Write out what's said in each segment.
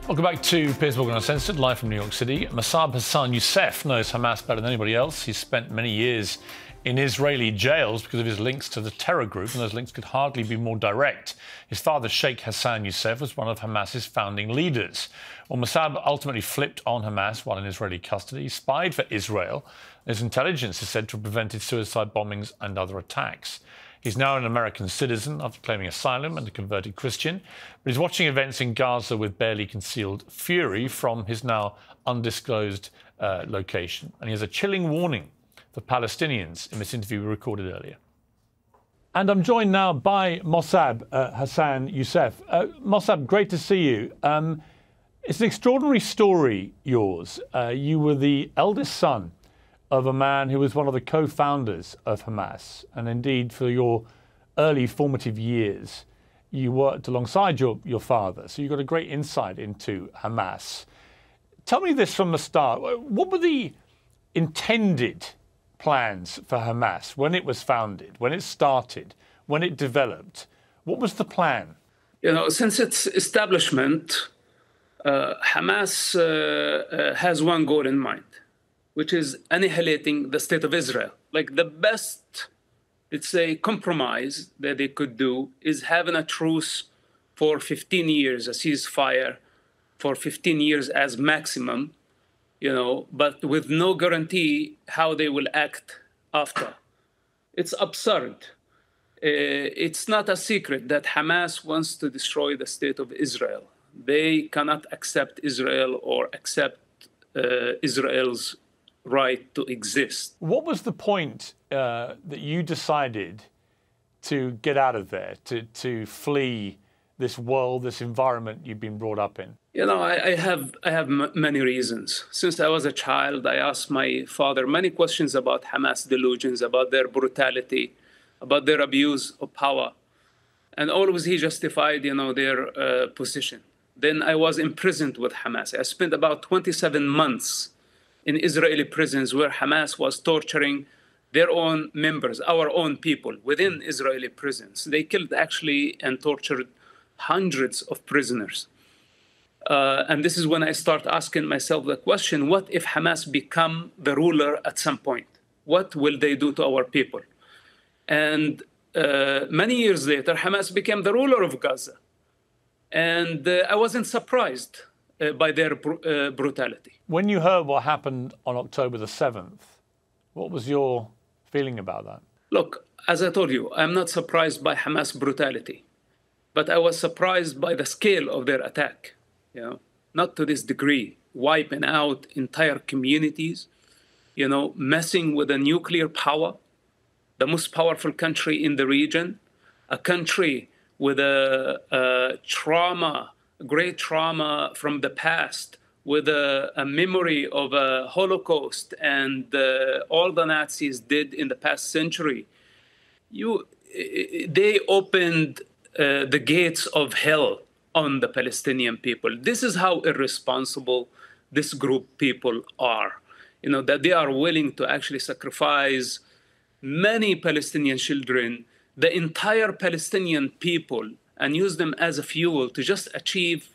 Welcome back to Piers Morgan Uncensored, live from New York City. Mosab Hassan Yousef knows Hamas better than anybody else. He's spent many years in Israeli jails because of his links to the terror group, and those links could hardly be more direct. His father, Sheikh Hassan Yousef, was one of Hamas's founding leaders. Well, Mosab ultimately flipped on Hamas while in Israeli custody. He spied for Israel. His intelligence is said to have prevented suicide bombings and other attacks. He's now an American citizen after claiming asylum and a converted Christian, but he's watching events in Gaza with barely concealed fury from his now undisclosed location. And he has a chilling warning for Palestinians in this interview we recorded earlier. And I'm joined now by Mosab Hassan Yousef. Mosab, great to see you. It's an extraordinary story, yours. You were the eldest son of a man who was one of the co-founders of Hamas. And indeed, for your early formative years, you worked alongside your father. So you got a great insight into Hamas. Tell me this from the start. What were the intended plans for Hamas when it was founded, when it started, when it developed? What was the plan? You know, since its establishment, Hamas has one goal in mind, which is annihilating the state of Israel. Like the best, let's say, compromise that they could do is having a truce for 15 years, a ceasefire for 15 years as maximum, you know, but with no guarantee how they will act after. It's absurd. It's not a secret that Hamas wants to destroy the state of Israel. They cannot accept Israel or accept Israel's right to exist. What was the point that you decided to get out of there, to flee this world, this environment you've been brought up in? You know, I have many reasons. Since I was a child, I asked my father many questions about Hamas delusions, about their brutality, about their abuse of power. And always he justified, you know, their position. Then I was imprisoned with Hamas. I spent about 27 months in Israeli prisons where Hamas was torturing their own members, our own people, within Israeli prisons. They killed actually and tortured hundreds of prisoners. And this is when I start asking myself the question, what if Hamas become the ruler at some point? What will they do to our people? And many years later, Hamas became the ruler of Gaza. And I wasn't surprised by their brutality. When you heard what happened on October the 7th, what was your feeling about that? Look, as I told you, I'm not surprised by Hamas brutality, but I was surprised by the scale of their attack. You know, not to this degree, wiping out entire communities, you know, messing with a nuclear power, the most powerful country in the region, a country with a trauma, great trauma from the past, with a memory of a Holocaust and all the Nazis did in the past century. They opened the gates of hell on the Palestinian people. This is how irresponsible this group people are. You know, that they are willing to actually sacrifice many Palestinian children, the entire Palestinian people, and use them as a fuel to just achieve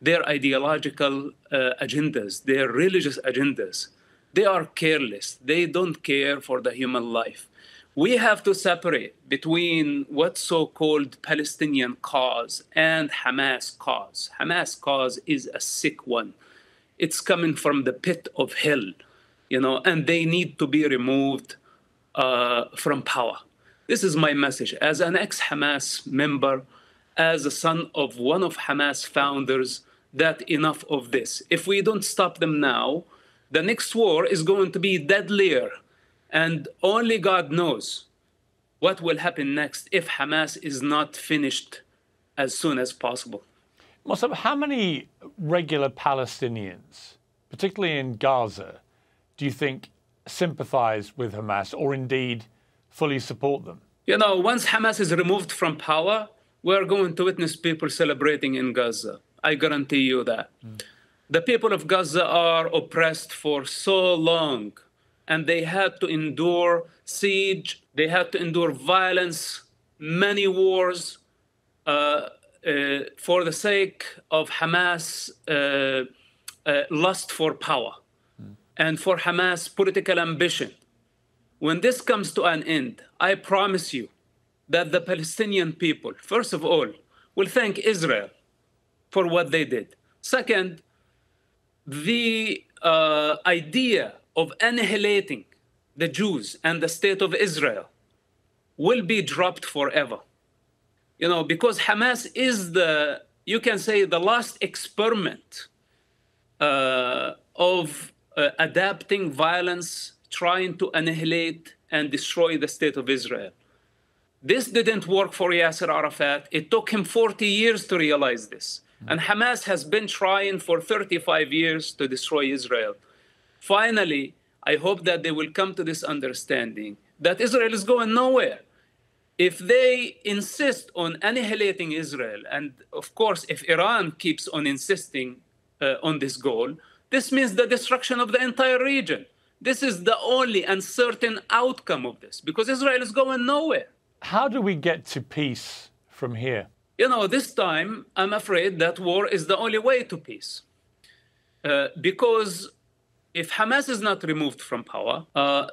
their ideological agendas, their religious agendas. They are careless. They don't care for the human life. We have to separate between what's so-called Palestinian cause and Hamas cause. Hamas cause is a sick one. It's coming from the pit of hell, you know, and they need to be removed from power. This is my message. As an ex-Hamas member, as a son of one of Hamas founders, that enough of this. If we don't stop them now, the next war is going to be deadlier. And only God knows what will happen next if Hamas is not finished as soon as possible. Mosab, how many regular Palestinians, particularly in Gaza, do you think sympathize with Hamas or indeed fully support them? You know, once Hamas is removed from power, we're going to witness people celebrating in Gaza. I guarantee you that. The people of Gaza are oppressed for so long, and they had to endure siege, they had to endure violence, many wars, for the sake of Hamas' lust for power and for Hamas' political ambition. When this comes to an end, I promise you that the Palestinian people, first of all, will thank Israel for what they did. Second, the idea of annihilating the Jews and the state of Israel will be dropped forever. You know, because Hamas is you can say, the last experiment of adapting violence, trying to annihilate and destroy the state of Israel. This didn't work for Yasser Arafat. It took him 40 years to realize this. And Hamas has been trying for 35 years to destroy Israel. Finally, I hope that they will come to this understanding that Israel is going nowhere. If they insist on annihilating Israel, and of course, if Iran keeps on insisting on this goal, this means the destruction of the entire region. This is the only uncertain outcome of this, because Israel is going nowhere. How do we get to peace from here? You know, this time, I'm afraid that war is the only way to peace. Because if Hamas is not removed from power,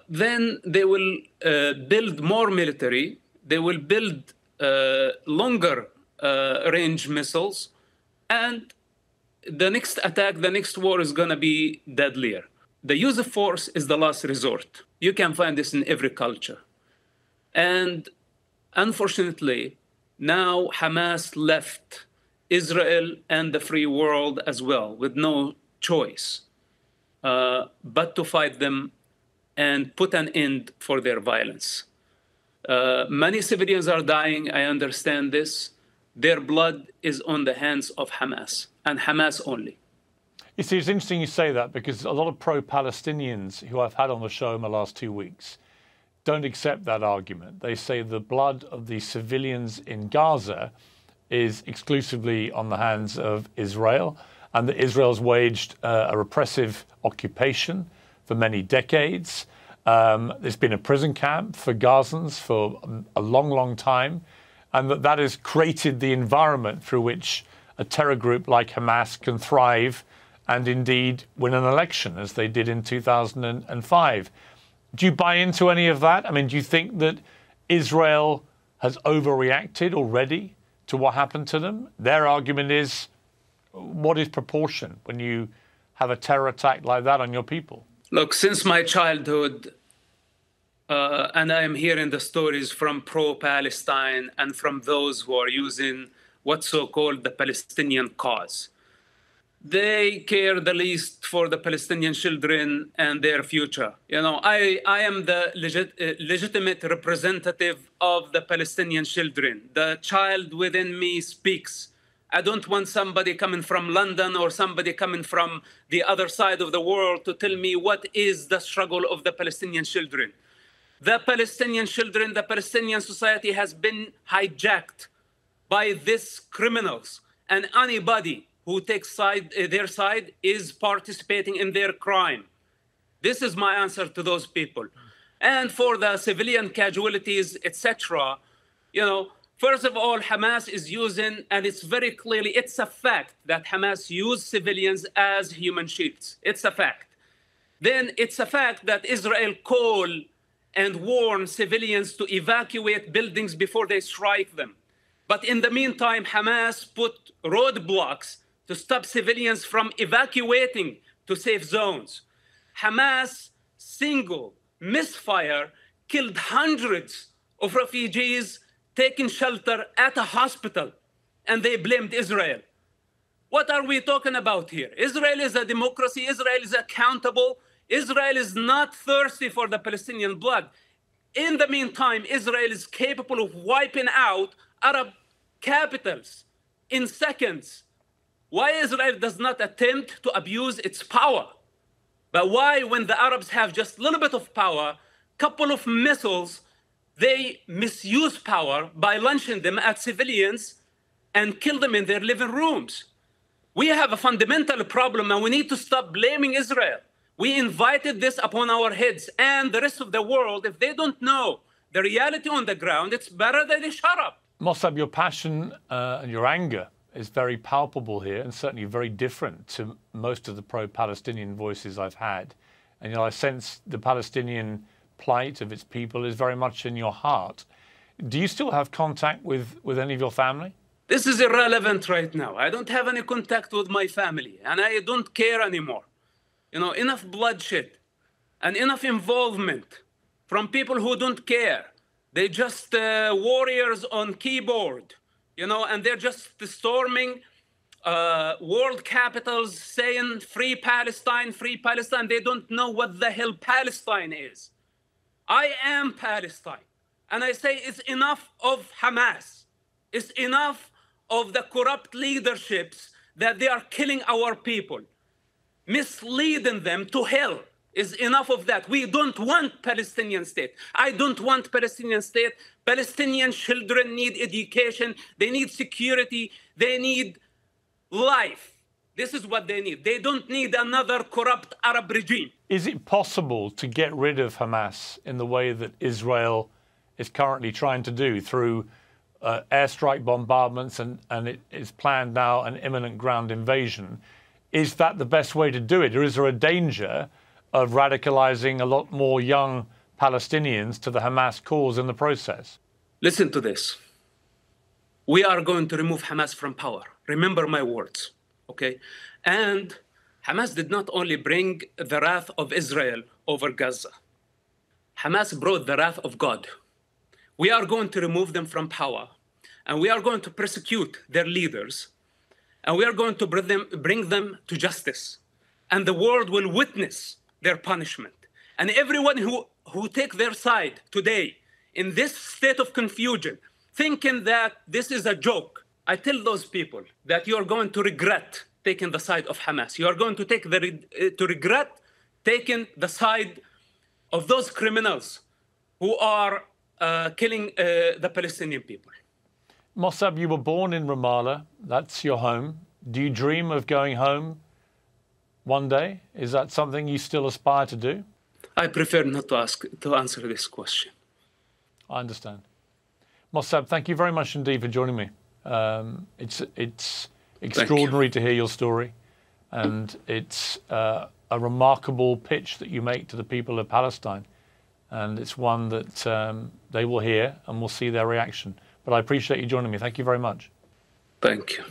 then they will build more military, they will build longer range missiles, and the next attack, the next war is going to be deadlier. The use of force is the last resort. You can find this in every culture. And unfortunately, now Hamas left Israel and the free world as well with no choice but to fight them and put an end for their violence. Many civilians are dying, I understand this. Their blood is on the hands of Hamas, and Hamas only. You see, it's interesting you say that, because a lot of pro-Palestinians who I've had on the show in the last 2 weeks don't accept that argument. They say the blood of the civilians in Gaza is exclusively on the hands of Israel, and that Israel's waged a repressive occupation for many decades. There's been a prison camp for Gazans for a long, long time, and that has created the environment through which a terror group like Hamas can thrive and indeed win an election, as they did in 2005. Do you buy into any of that? I mean, do you think that Israel has overreacted already to what happened to them? Their argument is, what is proportion when you have a terror attack like that on your people? Look, since my childhood, and I am hearing the stories from pro-Palestine and from those who are using what's so-called the Palestinian cause. They care the least for the Palestinian children and their future. You know, I am the legitimate representative of the Palestinian children. The child within me speaks. I don't want somebody coming from London or somebody coming from the other side of the world to tell me what is the struggle of the Palestinian children. The Palestinian children, the Palestinian society has been hijacked by these criminals, and anybody who takes their side is participating in their crime. This is my answer to those people. And for the civilian casualties, etc., you know, first of all, Hamas is using, and it's very clearly, it's a fact that Hamas used civilians as human shields. It's a fact. Then it's a fact that Israel called and warned civilians to evacuate buildings before they strike them. But in the meantime, Hamas put roadblocks to stop civilians from evacuating to safe zones. Hamas single misfire killed hundreds of refugees taking shelter at a hospital, and they blamed Israel. What are we talking about here? Israel is a democracy. Israel is accountable. Israel is not thirsty for the Palestinian blood. In the meantime, Israel is capable of wiping out Arab capitals in seconds. Why Israel does not attempt to abuse its power? But why, when the Arabs have just a little bit of power, couple of missiles, they misuse power by launching them at civilians and kill them in their living rooms? We have a fundamental problem, and we need to stop blaming Israel. We invited this upon our heads, and the rest of the world, if they don't know the reality on the ground, it's better that they shut up. Mosab, your passion and your anger is very palpable here, and certainly very different to most of the pro-Palestinian voices I've had. And I sense the Palestinian plight of its people is very much in your heart. Do you still have contact with any of your family? This is irrelevant right now. I don't have any contact with my family, and I don't care anymore. Enough bloodshed and enough involvement from people who don't care. They're just warriors on keyboard, and they're just storming world capitals saying free Palestine, free Palestine. They don't know what the hell Palestine is. I am Palestine. And I say it's enough of Hamas. It's enough of the corrupt leaderships that they are killing our people, misleading them to hell. Is enough of that. We don't want Palestinian state. I don't want Palestinian state. Palestinian children need education. They need security. They need life. This is what they need. They don't need another corrupt Arab regime. Is it possible to get rid of Hamas in the way that Israel is currently trying to do through airstrike bombardments and it is planned now an imminent ground invasion? Is that the best way to do it? Or is there a danger of radicalizing a lot more young Palestinians to the Hamas cause in the process? Listen to this. We are going to remove Hamas from power. Remember my words, okay? And Hamas did not only bring the wrath of Israel over Gaza. Hamas brought the wrath of God. We are going to remove them from power, and we are going to persecute their leaders, and we are going to bring them to justice. And the world will witness their punishment. And everyone who take their side today in this state of confusion, thinking that this is a joke, I tell those people that you are going to regret taking the side of Hamas. You are going to regret taking the side of those criminals who are killing the Palestinian people. Mosab, you were born in Ramallah. That's your home. Do you dream of going home one day? Is that something you still aspire to do? I prefer not to answer this question. I understand. Mosab, thank you very much indeed for joining me. It's extraordinary to hear your story, and it's a remarkable pitch that you make to the people of Palestine, and it's one that they will hear and will see their reaction. But I appreciate you joining me. Thank you very much. Thank you.